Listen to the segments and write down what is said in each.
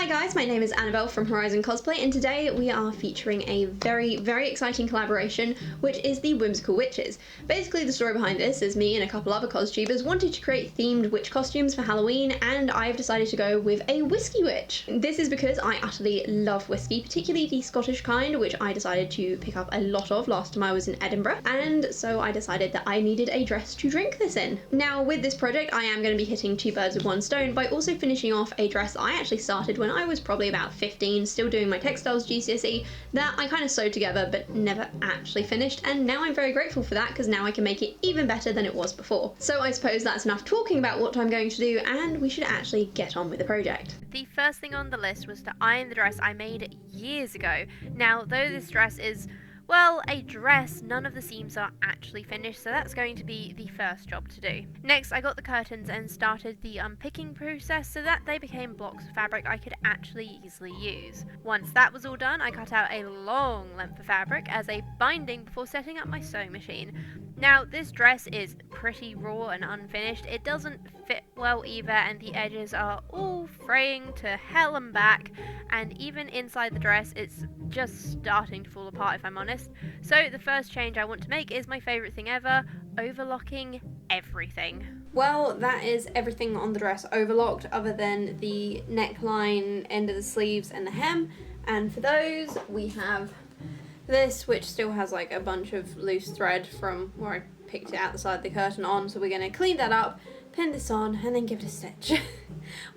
Hi guys, my name is Annabelle from Horizon Cosplay, and today we are featuring a very exciting collaboration, which is the Whimsical Witches. Basically, the story behind this is me and a couple other costumers wanted to create themed witch costumes for Halloween, and I've decided to go with a Whisky Witch. This is because I utterly love whiskey, particularly the Scottish kind, which I decided to pick up a lot of last time I was in Edinburgh, and so I decided that I needed a dress to drink this in. Now, with this project, I am going to be hitting two birds with one stone by also finishing off a dress that I actually started when I was probably about 15, still doing my textiles GCSE, that I kind of sewed together but never actually finished, and now I'm very grateful for that because now I can make it even better than it was before. So I suppose that's enough talking about what I'm going to do, and we should actually get on with the project. The first thing on the list was to iron the dress I made years ago. Now, though this dress is, well, a dress, none of the seams are actually finished, so that's going to be the first job to do. Next, I got the curtains and started the unpicking process so that they became blocks of fabric I could actually easily use. Once that was all done, I cut out a long length of fabric as a binding before setting up my sewing machine. Now, this dress is pretty raw and unfinished. It doesn't fit well either, and the edges are all fraying to hell and back, and even inside the dress it's just starting to fall apart, if I'm honest. So the first change I want to make is my favourite thing ever: overlocking everything. Well, that is everything on the dress overlocked other than the neckline, end of the sleeves and the hem, and for those we have this, which still has like a bunch of loose thread from where I picked it out the side of the curtain on, so we're going to clean that up, pin this on, and then give it a stitch.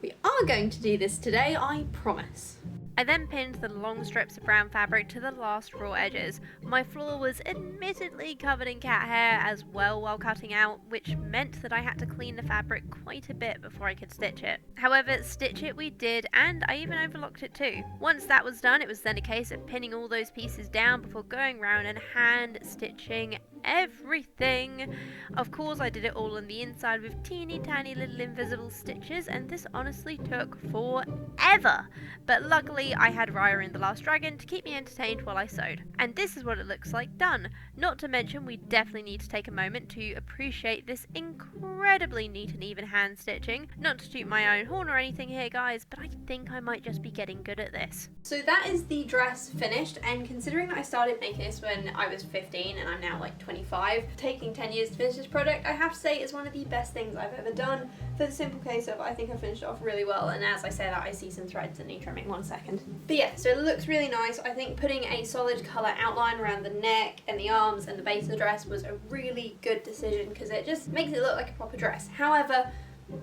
We are going to do this today, I promise. I then pinned the long strips of brown fabric to the last raw edges. My floor was admittedly covered in cat hair as well while cutting out, which meant that I had to clean the fabric quite a bit before I could stitch it. However, stitch it we did, and I even overlocked it too. Once that was done, it was then a case of pinning all those pieces down before going round and hand stitching everything. Of course, I did it all on the inside with teeny tiny little invisible stitches, and this honestly took forever. But luckily, I had Raya in The Last Dragon to keep me entertained while I sewed. And this is what it looks like done. Not to mention, we definitely need to take a moment to appreciate this incredibly neat and even hand stitching. Not to toot my own horn or anything here, guys, but I think I might just be getting good at this. So that is the dress finished, and considering that I started making this when I was 15 and I'm now like 25, taking 10 years to finish this project, I have to say is one of the best things I've ever done, for the simple case of I think I finished it off really well, and as I say that I see some threads that need trimming. One second. But yeah, so it looks really nice. I think putting a solid colour outline around the neck and the arms and the base of the dress was a really good decision because it just makes it look like a proper dress. However,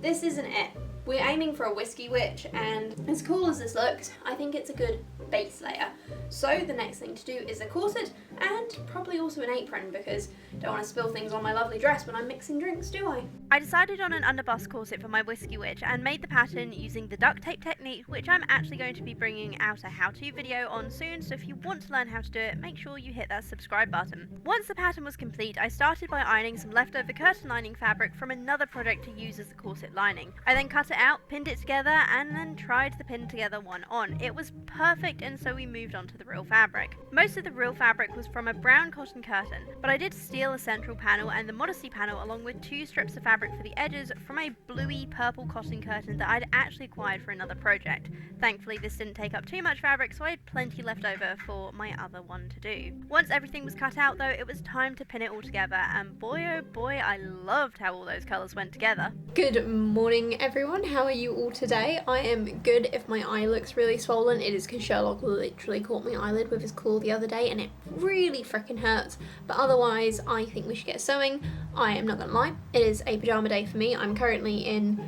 this isn't it. We're aiming for a Whisky Witch, and as cool as this looks, I think it's a good base layer. So the next thing to do is a corset, and probably also an apron, because I don't want to spill things on my lovely dress when I'm mixing drinks, do I? I decided on an underbust corset for my Whisky Witch and made the pattern using the duct tape technique, which I'm actually going to be bringing out a how-to video on soon, so if you want to learn how to do it, make sure you hit that subscribe button. Once the pattern was complete, I started by ironing some leftover curtain lining fabric from another project to use as the corset lining. I then cut it out, pinned it together, and then tried the pin together one on. It was perfect, and so we moved on to the real fabric. Most of the real fabric was from a brown cotton curtain, but I did steal a central panel and the modesty panel along with two strips of fabric for the edges from a bluey purple cotton curtain that I'd actually acquired for another project. Thankfully, this didn't take up too much fabric, so I had plenty left over for my other one to do. Once everything was cut out though, it was time to pin it all together, and boy oh boy, I loved how all those colours went together. Good morning everyone, how are you all today? I am good. If my eye looks really swollen, it is because Sherlock literally caught my eyelid with his claw the other day and it really freaking hurts. But otherwise, I think we should get sewing. I am not gonna lie, it is a pyjama day for me. I'm currently in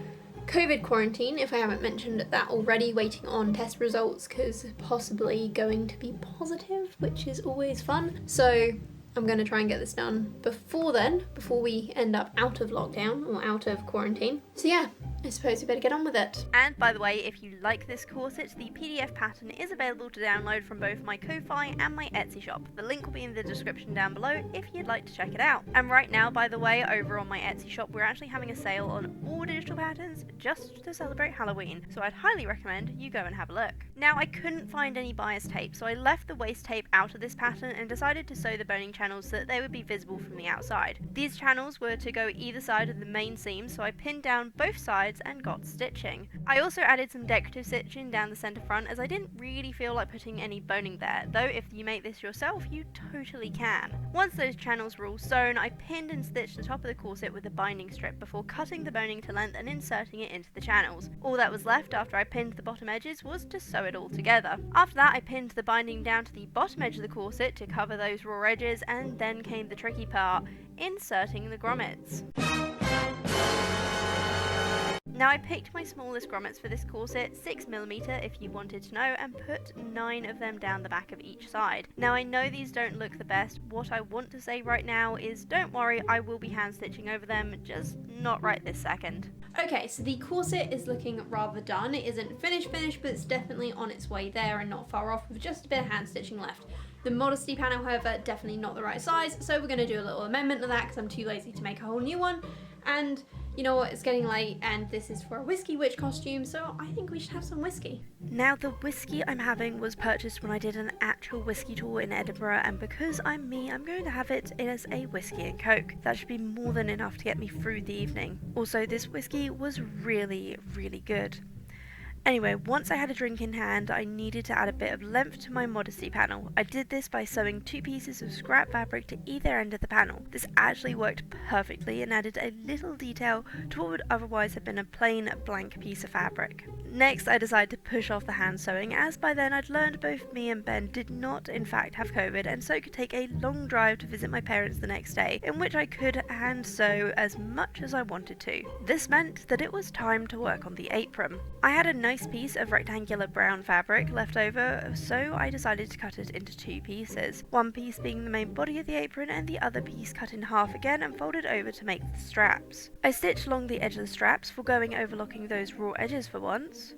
COVID quarantine, if I haven't mentioned that already, waiting on test results because possibly going to be positive, which is always fun. So I'm going to try and get this done before then, before we end up out of lockdown or out of quarantine. So yeah, I suppose we better get on with it. And by the way, if you like this corset, the PDF pattern is available to download from both my Ko-Fi and my Etsy shop. The link will be in the description down below if you'd like to check it out. And right now, by the way, over on my Etsy shop, we're actually having a sale on all digital patterns just to celebrate Halloween. So I'd highly recommend you go and have a look. Now, I couldn't find any bias tape, so I left the waist tape out of this pattern and decided to sew the boning channels so that they would be visible from the outside. These channels were to go either side of the main seam, so I pinned down both sides sides and got stitching. I also added some decorative stitching down the centre front as I didn't really feel like putting any boning there, though if you make this yourself you totally can. Once those channels were all sewn, I pinned and stitched the top of the corset with a binding strip before cutting the boning to length and inserting it into the channels. All that was left after I pinned the bottom edges was to sew it all together. After that I pinned the binding down to the bottom edge of the corset to cover those raw edges, and then came the tricky part, inserting the grommets. Now I picked my smallest grommets for this corset, 6mm if you wanted to know, and put 9 of them down the back of each side. Now I know these don't look the best. What I want to say right now is don't worry, I will be hand stitching over them, just not right this second. Okay, so the corset is looking rather done. It isn't finished, but it's definitely on its way there and not far off, with just a bit of hand stitching left. The modesty panel, however, definitely not the right size, so we're going to do a little amendment to that because I'm too lazy to make a whole new one. And you know what, it's getting late and this is for a Whisky Witch costume, so I think we should have some whiskey. Now the whiskey I'm having was purchased when I did an actual whiskey tour in Edinburgh, and because I'm me, I'm going to have it as a whiskey and coke. That should be more than enough to get me through the evening. Also, this whiskey was really, really good. Anyway, once I had a drink in hand, I needed to add a bit of length to my modesty panel. I did this by sewing 2 pieces of scrap fabric to either end of the panel. This actually worked perfectly and added a little detail to what would otherwise have been a plain blank piece of fabric. Next, I decided to push off the hand sewing, as by then I'd learned both me and Ben did not in fact have COVID, and so could take a long drive to visit my parents the next day, in which I could hand sew as much as I wanted to. This meant that it was time to work on the apron. I had a nice piece of rectangular brown fabric left over, so I decided to cut it into 2 pieces. One piece being the main body of the apron and the other piece cut in half again and folded over to make the straps. I stitched along the edge of the straps, foregoing overlocking those raw edges for once,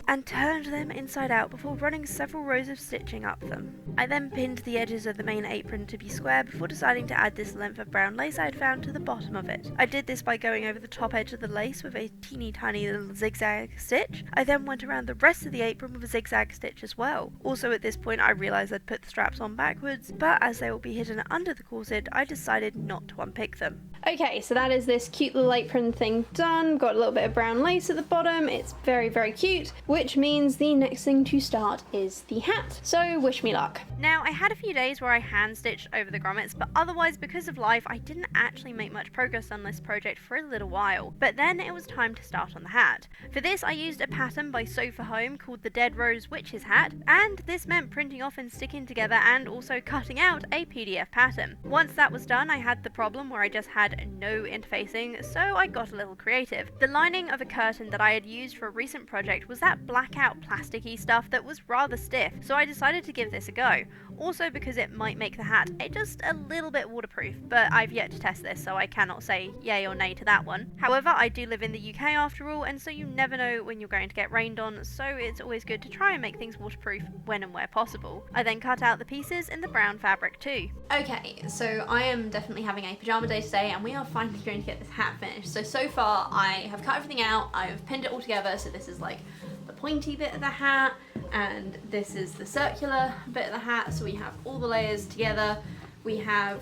and turned them inside out before running several rows of stitching up them. I then pinned the edges of the main apron to be square before deciding to add this length of brown lace I had found to the bottom of it. I did this by going over the top edge of the lace with a teeny tiny little zigzag stitch. I then went around the rest of the apron with a zigzag stitch as well. Also at this point I realised I'd put the straps on backwards, but as they will be hidden under the corset, I decided not to unpick them. Okay, so that is this cute little apron thing done. Got a little bit of brown lace at the bottom. It's very, very cute, which means the next thing to start is the hat. So wish me luck. Now, I had a few days where I hand stitched over the grommets, but otherwise, because of life, I didn't actually make much progress on this project for a little while. But then it was time to start on the hat. For this, I used a pattern by Sew for Home called the Dead Rose Witches hat, and this meant printing off and sticking together and also cutting out a PDF pattern. Once that was done, I had the problem where I just had no interfacing, so I got a little creative. The lining of a curtain that I had used for a recent project was that blackout plasticky stuff that was rather stiff, so I decided to give this a go. Also because it might make the hat just a little bit waterproof, but I've yet to test this, so I cannot say yay or nay to that one. However, I do live in the UK after all, and so you never know when you're going to get rained on, so it's always good to try and make things waterproof when and where possible. I then cut out the pieces in the brown fabric too. Okay, so I am definitely having a pyjama day today and we are finally going to get this hat finished. So far I have cut everything out, I've pinned it all together, so this is like the pointy bit of the hat and this is the circular bit of the hat, so we have all the layers together. We have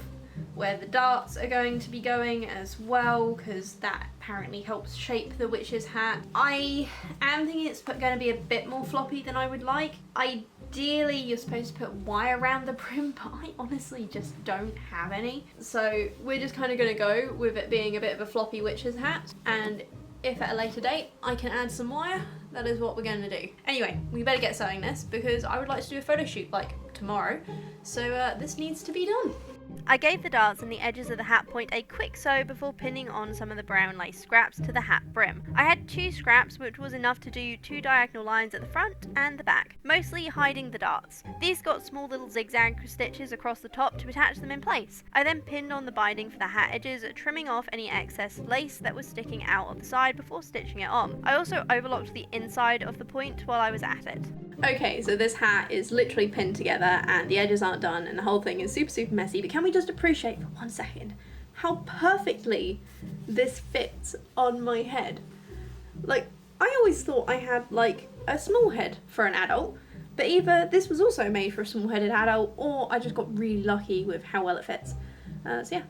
where the darts are going to be going as well, because that apparently helps shape the witch's hat. I am thinking it's going to be a bit more floppy than I would like. Ideally you're supposed to put wire around the brim, but I honestly just don't have any. So we're just kind of going to go with it being a bit of a floppy witch's hat, and if at a later date I can add some wire, that is what we're going to do. Anyway, we better get sewing this because I would like to do a photo shoot like tomorrow, so this needs to be done. I gave the darts and the edges of the hat point a quick sew before pinning on some of the brown lace scraps to the hat brim. I had 2 scraps, which was enough to do 2 diagonal lines at the front and the back, mostly hiding the darts. These got small little zigzag stitches across the top to attach them in place. I then pinned on the binding for the hat edges, trimming off any excess lace that was sticking out of the side before stitching it on. I also overlocked the inside of the point while I was at it. Okay, so this hat is literally pinned together and the edges aren't done and the whole thing is super messy, but can we just appreciate for 1 second how perfectly this fits on my head? Like, I always thought I had like a small head for an adult, but either this was also made for a small-headed adult or I just got really lucky with how well it fits. So yeah,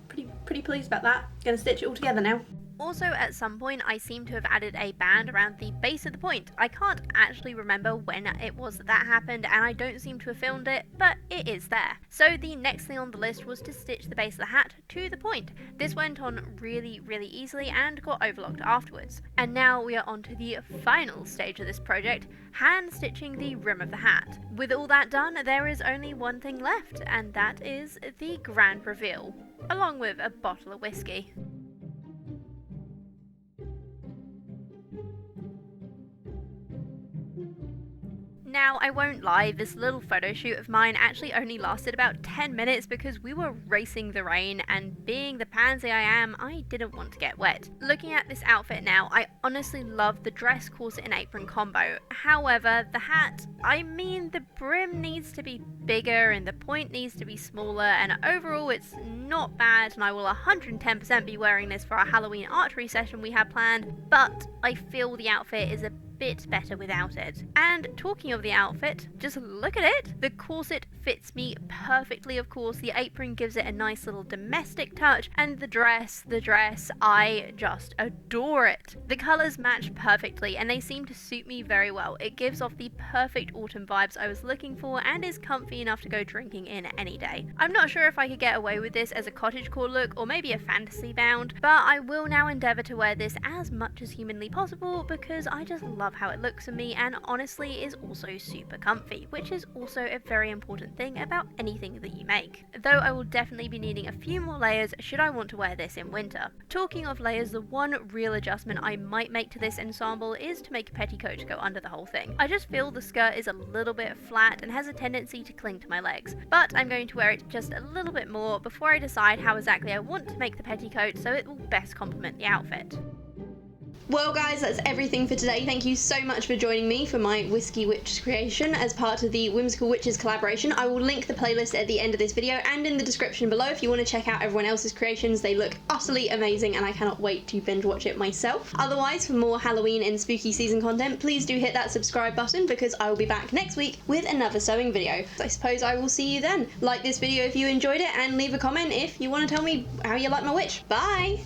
pretty pleased about that. Gonna stitch it all together now. Also, at some point I seem to have added a band around the base of the point. I can't actually remember when it was that happened, and I don't seem to have filmed it, but it is there. So the next thing on the list was to stitch the base of the hat to the point. This went on really easily and got overlocked afterwards. And now we are on to the final stage of this project, hand stitching the rim of the hat. With all that done, there is only one thing left, and that is the grand reveal, along with a bottle of whiskey. Now, I won't lie, this little photo shoot of mine actually only lasted about 10 minutes because we were racing the rain, and being the pansy I am, I didn't want to get wet. Looking at this outfit now, I honestly love the dress, corset and apron combo. However, the hat, I mean, the brim needs to be bigger and the point needs to be smaller, and overall it's not bad, and I will 110% be wearing this for our Halloween archery session we have planned, but I feel the outfit is a bit better without it. And talking of the outfit, just look at it! The corset fits me perfectly, of course, the apron gives it a nice little domestic touch, and the dress, I just adore it. The colours match perfectly and they seem to suit me very well. It gives off the perfect autumn vibes I was looking for and is comfy enough to go drinking in any day. I'm not sure if I could get away with this as a cottagecore look or maybe a fantasy bound, but I will now endeavour to wear this as much as humanly possible because I just love how it looks on me, and honestly is also super comfy, which is also a very important thing about anything that you make. Though I will definitely be needing a few more layers should I want to wear this in winter. Talking of layers, the one real adjustment I might make to this ensemble is to make a petticoat to go under the whole thing. I just feel the skirt is a little bit flat and has a tendency to cling to my legs, but I'm going to wear it just a little bit more before I decide how exactly I want to make the petticoat so it will best complement the outfit. Well guys, that's everything for today. Thank you so much for joining me for my Whisky Witch creation as part of the Whimsical Witches collaboration. I will link the playlist at the end of this video and in the description below if you want to check out everyone else's creations. They look utterly amazing and I cannot wait to binge watch it myself. Otherwise, for more Halloween and spooky season content, please do hit that subscribe button because I will be back next week with another sewing video. I suppose I will see you then. Like this video if you enjoyed it and leave a comment if you want to tell me how you like my witch. Bye!